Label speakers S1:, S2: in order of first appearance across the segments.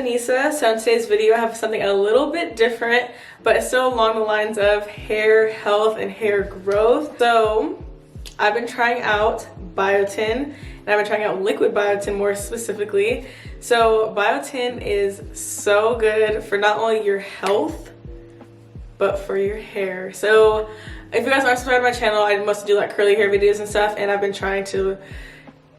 S1: Anissa. So in today's video I have something a little bit different, but it's still along the lines of hair health and hair growth. So I've been trying out Biotin, and I've been trying out liquid Biotin more specifically. So Biotin is so good for not only your health, but for your hair. So if you guys aren't subscribed to my channel, I mostly do like curly hair videos and stuff, and I've been trying to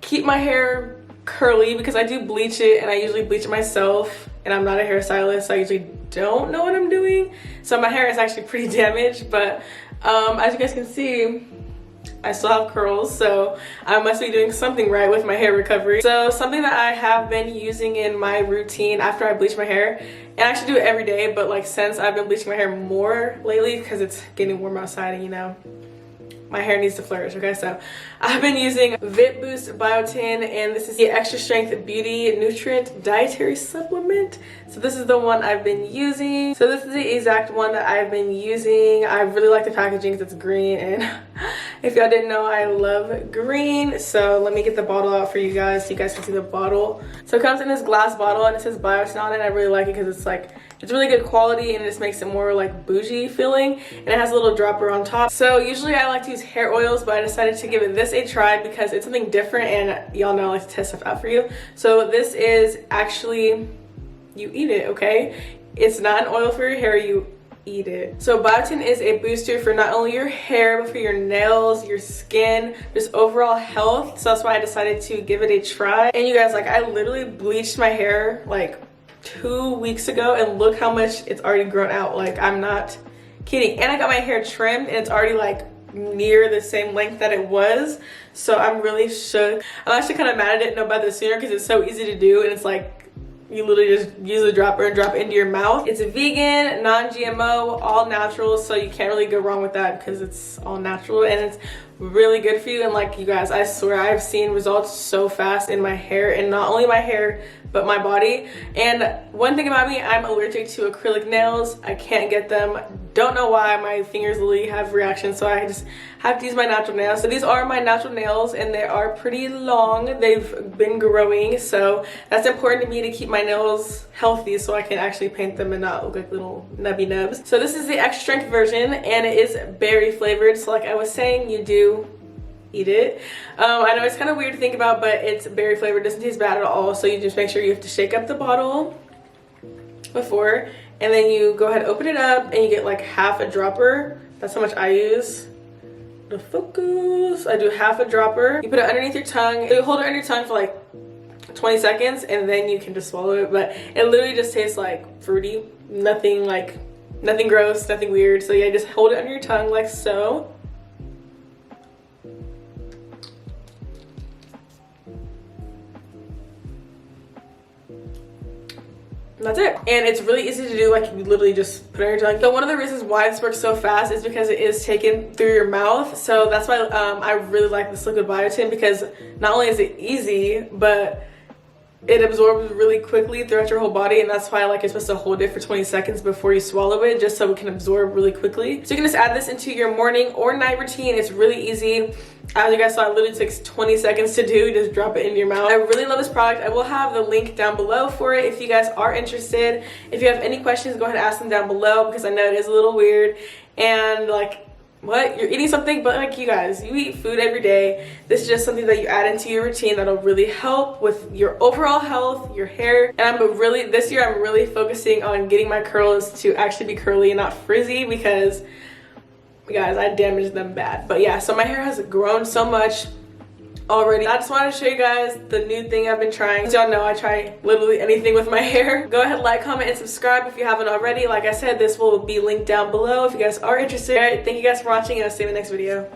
S1: keep my hair curly because I do bleach it, and I usually bleach it myself, and I'm not a hairstylist, so I usually don't know what I'm doing. So my hair is actually pretty damaged, but as you guys can see, I still have curls, so I must be doing something right with my hair recovery. So something that I have been using in my routine after I bleach my hair, and I actually do it every day, but like since I've been bleaching my hair more lately because it's getting warm outside and you know, my hair needs to flourish, okay? So I've been using Vit Boost Biotin, and this is the Extra Strength Beauty Nutrient Dietary Supplement. So this is the one I've been using. So this is the exact one that I've been using. I really like the packaging because it's green, and if y'all didn't know, I love green. So let me get the bottle out for you guys so you guys can see the bottle. So it comes in this glass bottle, and it says Biotin on it. I really like it because it's like, it's really good quality, and it just makes it more like bougie feeling, and it has a little dropper on top. So usually I like to use hair oils, but I decided to give this a try because it's something different, and y'all know I like to test stuff out for you. So this is actually, you eat it, okay? It's not an oil for your hair, you eat it. So Biotin is a booster for not only your hair, but for your nails, your skin, just overall health. So that's why I decided to give it a try. And you guys, like, I literally bleached my hair like 2 weeks ago, and look how much it's already grown out. Like, I'm not kidding. And I got my hair trimmed, and it's already like near the same length that it was. So I'm really shook. I'm actually kind of mad I didn't know about this sooner because it's so easy to do, and it's like you literally just use a dropper and drop it into your mouth. It's vegan, non-GMO, all natural, so you can't really go wrong with that because it's all natural, and it's really good for you. And like, you guys, I swear I've seen results so fast in my hair, and not only my hair but my body. And one thing about me, I'm allergic to acrylic nails. I can't get them, don't know why. My fingers literally have reactions, so I just have to use my natural nails. So these are my natural nails, and they are pretty long. They've been growing, so that's important to me to keep my nails healthy so I can actually paint them and not look like little nubby nubs. So this is the extra strength version, and it is berry flavored. So like I was saying, you do eat it. I know it's kind of weird to think about, but it's berry flavored. It doesn't taste bad at all. So you just make sure you have to shake up the bottle before, and then you go ahead, open it up, and you get like half a dropper. That's how much I use. The focus. I do half a dropper. You put it underneath your tongue. You hold it under your tongue for like 20 seconds, and then you can just swallow it. But it literally just tastes like fruity. Nothing like, nothing gross, nothing weird. So yeah, just hold it under your tongue like so. And that's it. And it's really easy to do, like you literally just put it on your tongue. So one of the reasons why this works so fast is because it is taken through your mouth. So that's why I really like this liquid Biotin, because not only is it easy, but it absorbs really quickly throughout your whole body, and that's why like you're supposed to hold it for 20 seconds before you swallow it, just so it can absorb really quickly. So you can just add this into your morning or night routine. It's really easy. As you guys saw, it literally takes 20 seconds to do. Just drop it into your mouth. I really love this product. I will have the link down below for it if you guys are interested. If you have any questions, go ahead and ask them down below, because I know it is a little weird, and like, what, you're eating something, but like, you guys, you eat food every day. This is just something that you add into your routine that'll really help with your overall health, your hair. And this year I'm really focusing on getting my curls to actually be curly and not frizzy, because you guys, I damaged them bad. But yeah, so my hair has grown so much already. I just wanted to show you guys the new thing I've been trying. As y'all know, I try literally anything with my hair. Go ahead, like, comment, and subscribe if you haven't already. Like I said, this will be linked down below if you guys are interested. All right, thank you guys for watching, and I'll see you in the next video.